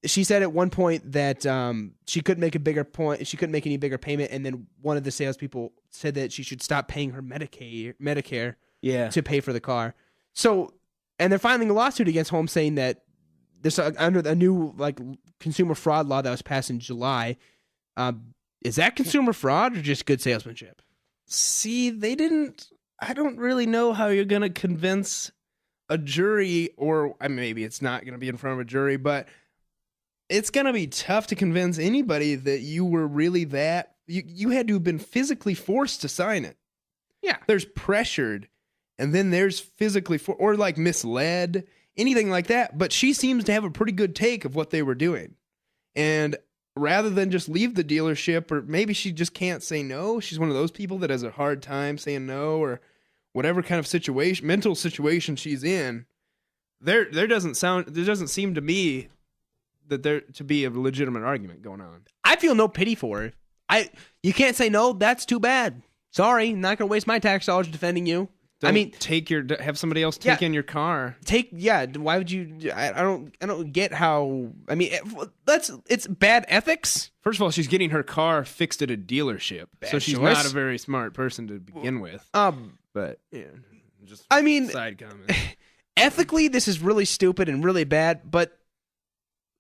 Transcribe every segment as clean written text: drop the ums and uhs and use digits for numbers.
she said at one point that she couldn't make any bigger payment, and then one of the salespeople said that she should stop paying her Medicare to pay for the car. So, and they're filing a lawsuit against Holmes saying that this under a new consumer fraud law that was passed in July. Is that consumer fraud or just good salesmanship? See, they didn't. I don't really know how you're going to convince a jury, or maybe it's not going to be in front of a jury, but it's going to be tough to convince anybody that you were really that. You had to have been physically forced to sign it. Yeah. There's pressured, and then there's physically or misled, anything like that. But she seems to have a pretty good take of what they were doing. And rather than just leave the dealership, or maybe she just can't say no. She's one of those people that has a hard time saying no, or whatever kind of mental situation she's in. There doesn't seem to me that there to be a legitimate argument going on. I feel no pity for her. You can't say no. That's too bad. Sorry, not gonna waste my tax dollars defending you. Have somebody else take in your car. Why would you? I don't get how. I mean, it's bad ethics. First of all, she's getting her car fixed at a dealership, so she's not a very smart person to begin with. But yeah, side comment. Ethically, this is really stupid and really bad, but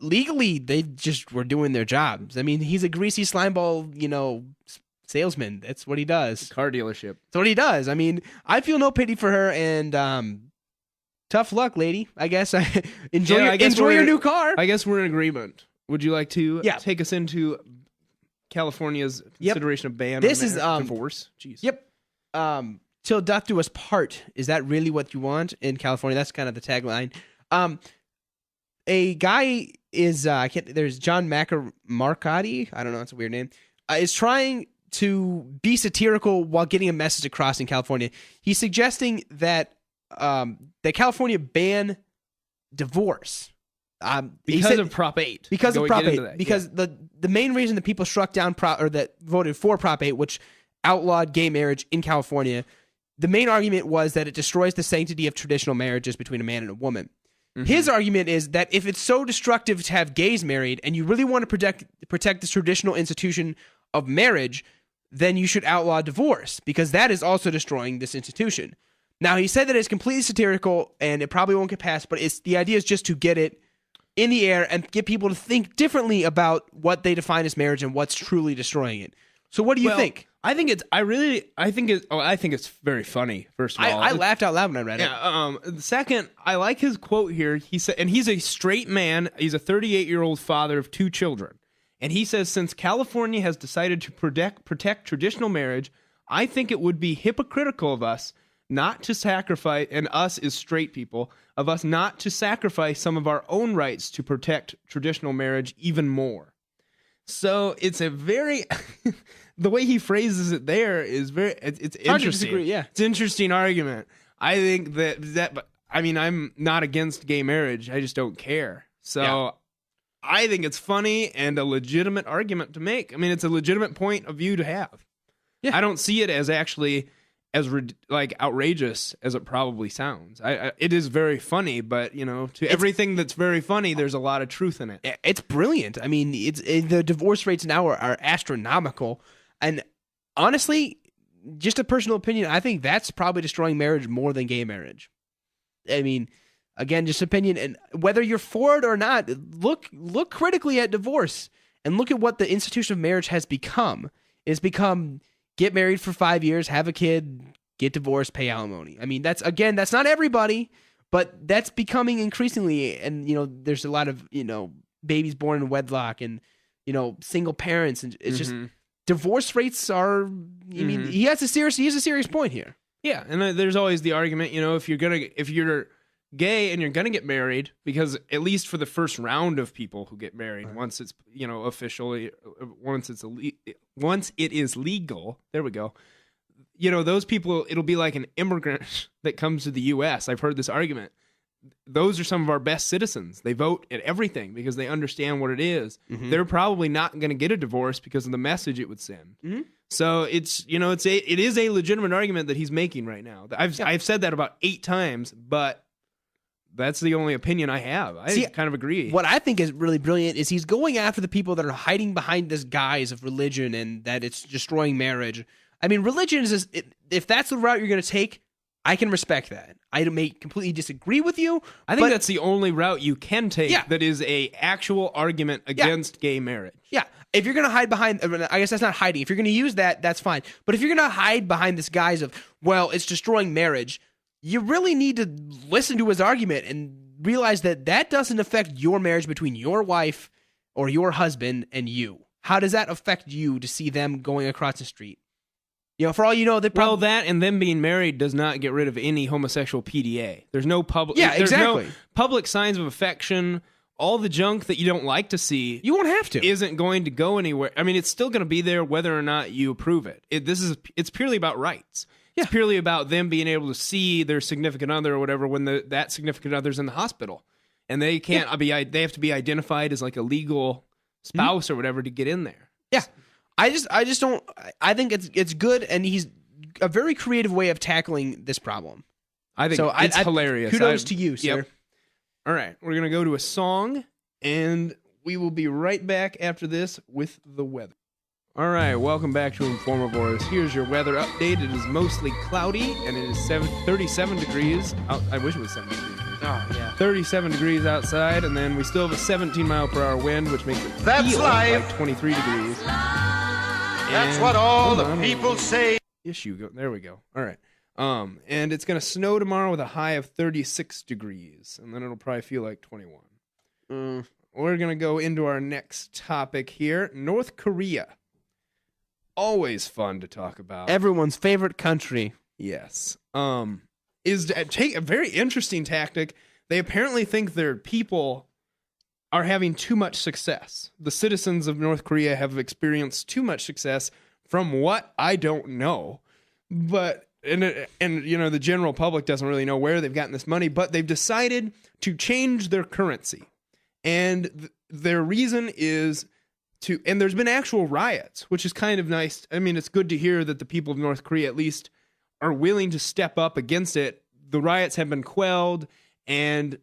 legally, they just were doing their jobs. I mean, he's a greasy slimeball, salesman. That's what he does. Car dealership. That's what he does. I mean, I feel no pity for her, and tough luck, lady. I guess enjoy your new car. I guess we're in agreement. Would you like to take us into California's consideration of ban on divorce? Jeez. Yep. Till death do us part. Is that really what you want in California? That's kind of the tagline. A guy is there's John Marcotti. I don't know. It's a weird name. Is trying to be satirical while getting a message across in California. He's suggesting that California ban divorce because of Prop 8. Because of Prop 8. Because the main reason that people struck down that voted for Prop 8, which outlawed gay marriage in California, the main argument was that it destroys the sanctity of traditional marriages between a man and a woman. Mm-hmm. His argument is that if it's so destructive to have gays married and you really want to protect this traditional institution of marriage, then you should outlaw divorce, because that is also destroying this institution. Now, he said that it's completely satirical and it probably won't get passed, but the idea is just to get it in the air and get people to think differently about what they define as marriage and what's truly destroying it. So what do you think? I think it's very funny. First of all, I laughed out loud when I read it. Second, I like his quote here. He said, and he's a straight man. He's a 38-year-old father of 2 children. And he says, since California has decided to protect traditional marriage, I think it would be hypocritical of us not to sacrifice, and us as straight people, of us not to sacrifice some of our own rights to protect traditional marriage even more. So it's a very, the way he phrases it there is it's interesting. Yeah. It's an interesting argument. I think but I'm not against gay marriage. I just don't care. So I think it's funny and a legitimate argument to make. I mean, it's a legitimate point of view to have. Yeah. I don't see it as actually as outrageous as it probably sounds. It is very funny, but everything that's very funny, there's a lot of truth in it. It's brilliant. I mean, the divorce rates now are astronomical, and honestly, just a personal opinion, I think that's probably destroying marriage more than gay marriage. I mean, again, just opinion, and whether you're for it or not, look critically at divorce and look at what the institution of marriage has become. It's become get married for 5 years, have a kid, get divorced, pay alimony. I mean, that's not everybody, but that's becoming increasingly, and there's a lot of babies born in wedlock and single parents, and it's just divorce rates are. I mean, he has a serious point here. Yeah, and there's always the argument, if you're gay and you're gonna get married, because at least for the first round of people who get married, once it's officially, once it is legal, there we go. Those people, it'll be like an immigrant that comes to the U.S. I've heard this argument. Those are some of our best citizens. They vote at everything because they understand what it is. Mm-hmm. They're probably not going to get a divorce because of the message it would send. Mm-hmm. So it is a legitimate argument that he's making right now. I've said that about 8 times, but That's the only opinion I have. I kind of agree. What I think is really brilliant is he's going after the people that are hiding behind this guise of religion and that it's destroying marriage. I mean, religion is if that's the route you're going to take, I can respect that. I may completely disagree with you. I think that's the only route you can take that is a actual argument against gay marriage. Yeah. If you're going to hide behind, I guess that's not hiding. If you're going to use that, that's fine. But if you're going to hide behind this guise of, well, it's destroying marriage, you really need to listen to his argument and realize that that doesn't affect your marriage between your wife or your husband and you. How does that affect you to see them going across the street? You know, for all you know, that and them being married does not get rid of any homosexual PDA. There's no public. Yeah, exactly. No public signs of affection. All the junk that you don't like to see, you won't have to. Isn't going to go anywhere. I mean, it's still going to be there whether or not you approve it. It's purely about rights. Yeah. It's purely about them being able to see their significant other or whatever when that significant other's in the hospital, and they can't they have to be identified as like a legal spouse or whatever to get in there. Yeah. I just don't. I think it's good, and he's a very creative way of tackling this problem. I think it's hilarious. Kudos to you, sir. Yep. All right, we're gonna go to a song, and we will be right back after this with the weather. All right, welcome back to Informavores. Here's your weather update. It is mostly cloudy, and it is 37 degrees. I wish it was 70 degrees. Oh, yeah. 37 degrees outside, and then we still have a 17-mile-per-hour wind, which makes it feel like 23 degrees. That's what all the people say. There we go. All right. And it's going to snow tomorrow with a high of 36 degrees, and then it'll probably feel like 21. We're going to go into our next topic here. North Korea. Always fun to talk about. Everyone's favorite country. Yes. Is to take a very interesting tactic. They apparently think their people are having too much success. The citizens of North Korea have experienced too much success from what I don't know. But and you know, the general public doesn't really know where they've gotten this money, but they've decided to change their currency. And their reason is and there's been actual riots, which is kind of nice. I mean, it's good to hear that the people of North Korea at least are willing to step up against it. The riots have been quelled, and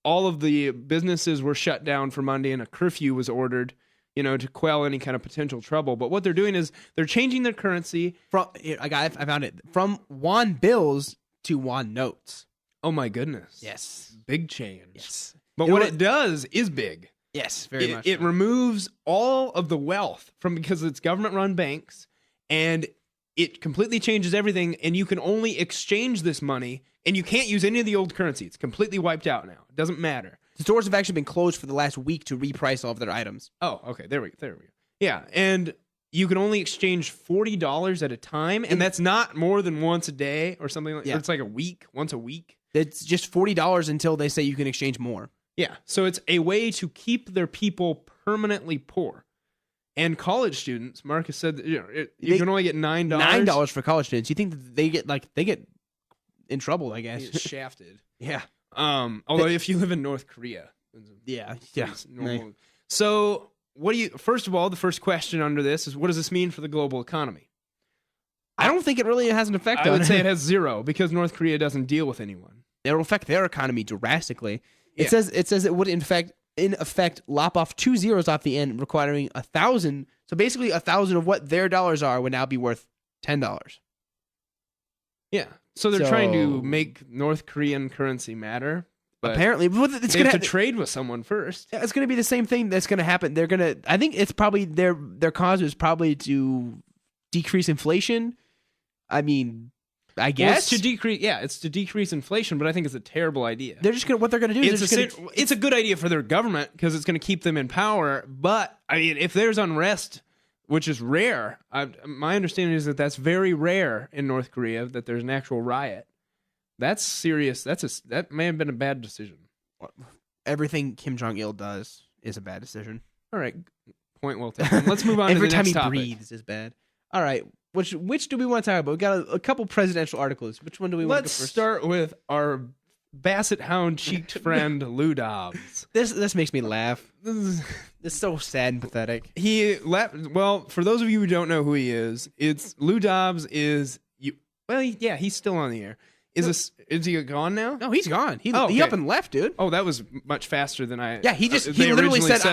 all of the businesses were shut down for Monday, and a curfew was ordered, to quell any kind of potential trouble. But what they're doing is they're changing their currency. I found it. From won bills to won notes. Oh, my goodness. Yes. Big change. Yes. But what it does is big. Yes, very much. It removes all of the wealth because it's government-run banks, and it completely changes everything, and you can only exchange this money, and you can't use any of the old currency. It's completely wiped out now. It doesn't matter. The stores have actually been closed for the last week to reprice all of their items. Oh, okay. There we go. Yeah, and you can only exchange $40 at a time, and that's not more than once a day or something like that. It's like once a week. It's just $40 until they say you can exchange more. Yeah, so it's a way to keep their people permanently poor. And college students, Marcus said, you can only get $9. $9 for college students. You think that they get in trouble? I guess shafted. Yeah. Although if you live in North Korea, yeah. Normal. So first of all, the first question under this is, what does this mean for the global economy? I don't think it really has an effect on it. I would say it has zero, because North Korea doesn't deal with anyone. It'll affect their economy drastically. It says it would in effect lop off 2 zeros off the end, requiring 1,000. So basically 1,000 of what their dollars are would now be worth $10. Yeah. So they're trying to make North Korean currency matter. But apparently, they have to trade with someone first. Yeah, it's going to be the same thing that's going to happen. I think it's probably their cause is probably to decrease inflation. I mean, I guess it's to decrease inflation, but I think it's a terrible idea. They're just what they're going to do. It's a good idea for their government because it's going to keep them in power. But I mean, if there's unrest, which is rare, my understanding is that that's very rare in North Korea, that there's an actual riot. That's serious. That may have been a bad decision. Everything Kim Jong-il does is a bad decision. All right, point well taken. Let's move on. Every to the time next he topic. breathes is bad. All right. Which do we want to talk about? We got a couple presidential articles. Which one do we want to go first? Let's start with our basset hound cheeked friend Lou Dobbs. This makes me laugh. This is so sad and pathetic. Well, for those of you who don't know who he is, Lou Dobbs is he's still on the air. Is he gone now? No, he's gone. He okay. up and left, dude. Oh, that was much faster than I. Yeah, he they literally originally said